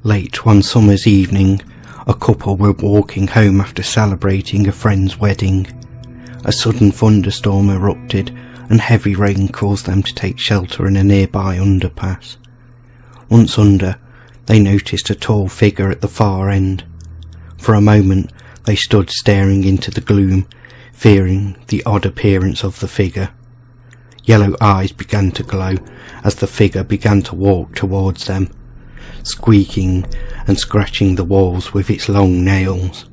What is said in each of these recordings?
Late one summer's evening, a couple were walking home after celebrating a friend's wedding. A sudden thunderstorm erupted and heavy rain caused them to take shelter in a nearby underpass. Once under, they noticed a tall figure at the far end. For a moment they stood staring into the gloom, fearing the odd appearance of the figure. Yellow eyes began to glow as the figure began to walk towards them, squeaking and scratching the walls with its long nails.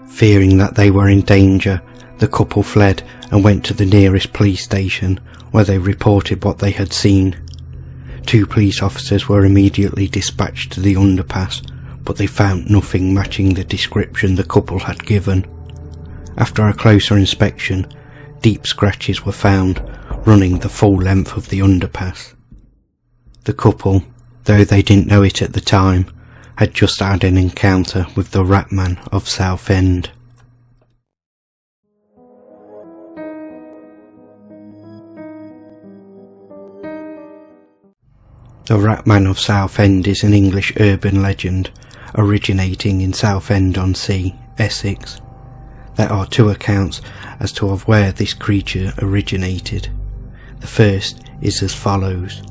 Fearing that they were in danger, the couple fled and went to the nearest police station, where they reported what they had seen. 2 police officers were immediately dispatched to the underpass, but they found nothing matching the description the couple had given. After a closer inspection, deep scratches were found, running the full length of the underpass. The couple, though they didn't know it at the time, had just had an encounter with the Ratman of Southend. The Ratman of Southend is an English urban legend originating in Southend-on-Sea, Essex. There are 2 accounts as to where this creature originated. The first is as follows.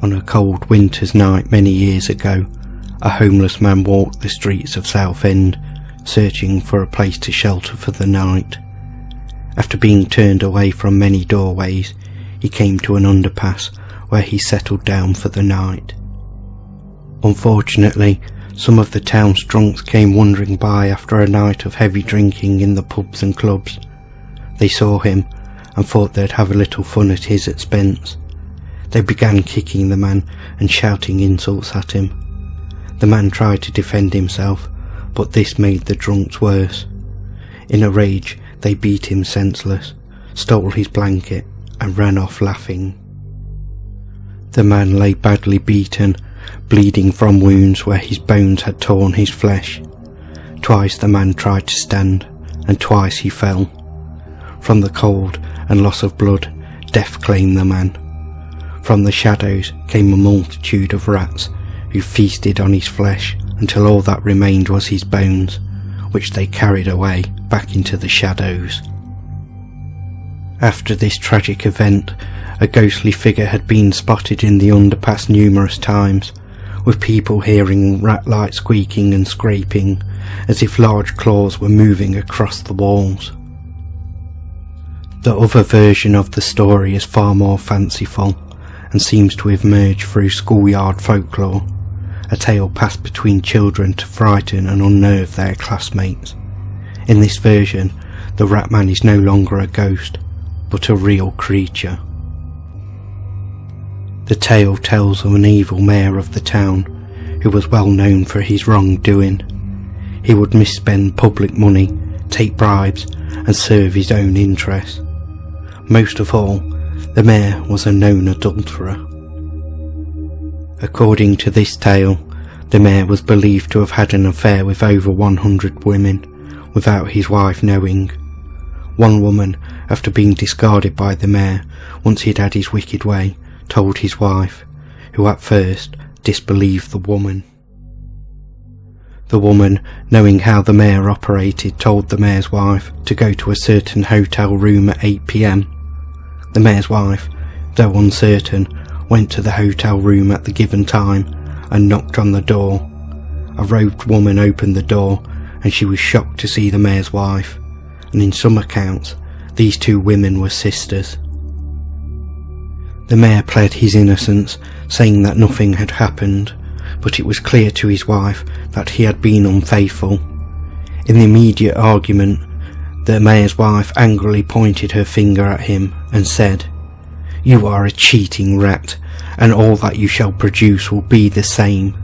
On a cold winter's night many years ago, a homeless man walked the streets of Southend, searching for a place to shelter for the night. After being turned away from many doorways, he came to an underpass where he settled down for the night. Unfortunately, some of the town's drunks came wandering by after a night of heavy drinking in the pubs and clubs. They saw him and thought they'd have a little fun at his expense. They began kicking the man and shouting insults at him. The man tried to defend himself, but this made the drunks worse. In a rage, they beat him senseless, stole his blanket, and ran off laughing. The man lay badly beaten, bleeding from wounds where his bones had torn his flesh. Twice the man tried to stand, and twice he fell. From the cold and loss of blood, death claimed the man. From the shadows came a multitude of rats, who feasted on his flesh until all that remained was his bones, which they carried away back into the shadows. After this tragic event, a ghostly figure had been spotted in the underpass numerous times, with people hearing rat-like squeaking and scraping, as if large claws were moving across the walls. The other version of the story is far more fanciful, and seems to have emerged through schoolyard folklore, a tale passed between children to frighten and unnerve their classmates. In this version, the Ratman is no longer a ghost, but a real creature. The tale tells of an evil mayor of the town, who was well known for his wrongdoing. He would misspend public money, take bribes, and serve his own interests. Most of all, the mayor was a known adulterer. According to this tale, the mayor was believed to have had an affair with over 100 women, without his wife knowing. One woman, after being discarded by the mayor once he'd had his wicked way, told his wife, who at first disbelieved the woman. The woman, knowing how the mayor operated, told the mayor's wife to go to a certain hotel room at 8 p.m. The mayor's wife, though uncertain, went to the hotel room at the given time and knocked on the door. A robed woman opened the door, and she was shocked to see the mayor's wife, and in some accounts, these 2 women were sisters. The mayor pled his innocence, saying that nothing had happened, but it was clear to his wife that he had been unfaithful. In the immediate argument, the mayor's wife angrily pointed her finger at him and said, "You are a cheating rat, and all that you shall produce will be the same."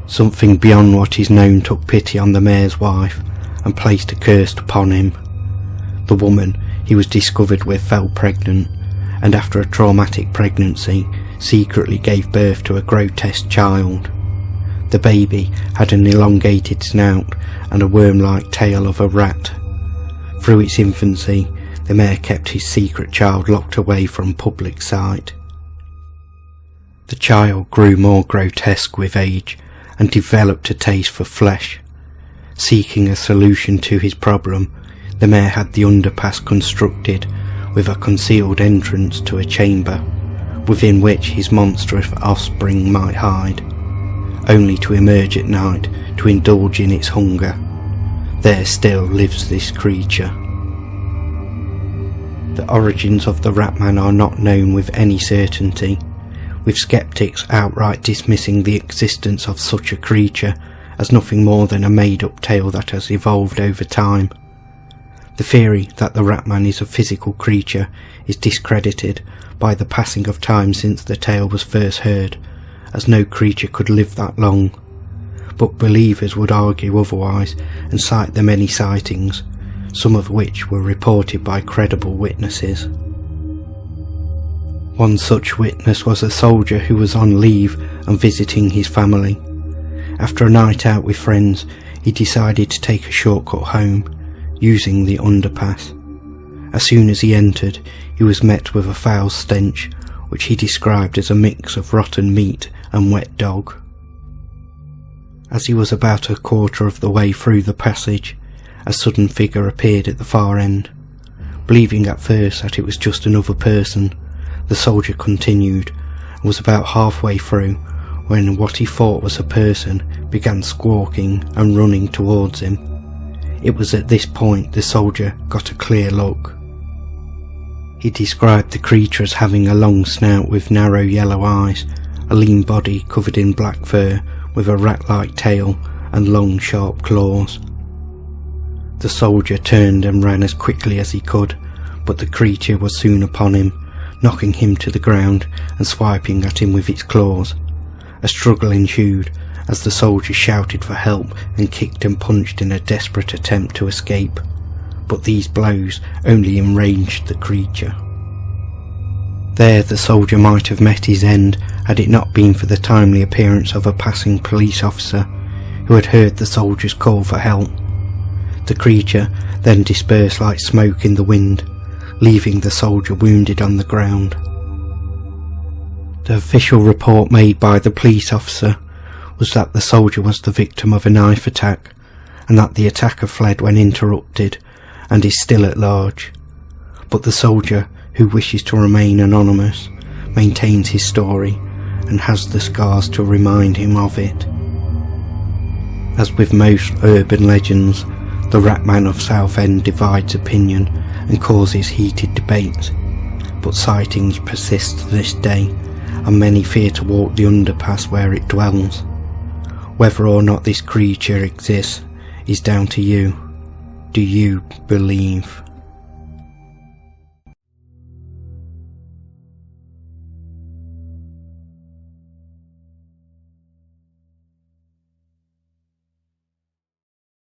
Something beyond what is known took pity on the mayor's wife and placed a curse upon him. The woman he was discovered with fell pregnant, and after a traumatic pregnancy, secretly gave birth to a grotesque child. The baby had an elongated snout and a worm-like tail of a rat. Through its infancy, the mayor kept his secret child locked away from public sight. The child grew more grotesque with age and developed a taste for flesh. Seeking a solution to his problem, the mayor had the underpass constructed with a concealed entrance to a chamber within which his monstrous offspring might hide, only to emerge at night to indulge in its hunger. There still lives this creature. The origins of the Ratman are not known with any certainty, with skeptics outright dismissing the existence of such a creature as nothing more than a made-up tale that has evolved over time. The theory that the Ratman is a physical creature is discredited by the passing of time since the tale was first heard, as no creature could live that long. But believers would argue otherwise and cite the many sightings, some of which were reported by credible witnesses. One such witness was a soldier who was on leave and visiting his family. After a night out with friends, he decided to take a shortcut home, using the underpass. As soon as he entered, he was met with a foul stench, which he described as a mix of rotten meat and wet dog. As he was about a quarter of the way through the passage, a sudden figure appeared at the far end. Believing at first that it was just another person, the soldier continued and was about halfway through when what he thought was a person began squawking and running towards him. It was at this point the soldier got a clear look. He described the creature as having a long snout with narrow yellow eyes, a lean body covered in black fur with a rat-like tail and long sharp claws. The soldier turned and ran as quickly as he could, but the creature was soon upon him, knocking him to the ground and swiping at him with its claws. A struggle ensued as the soldier shouted for help and kicked and punched in a desperate attempt to escape, but these blows only enraged the creature. There the soldier might have met his end had it not been for the timely appearance of a passing police officer who had heard the soldier's call for help. The creature then dispersed like smoke in the wind, leaving the soldier wounded on the ground. The official report made by the police officer was that the soldier was the victim of a knife attack, and that the attacker fled when interrupted and is still at large. But the soldier, who wishes to remain anonymous, maintains his story and has the scars to remind him of it. As with most urban legends, the Ratman of Southend divides opinion and causes heated debates, but sightings persist to this day, and many fear to walk the underpass where it dwells. Whether or not this creature exists is down to you. Do you believe?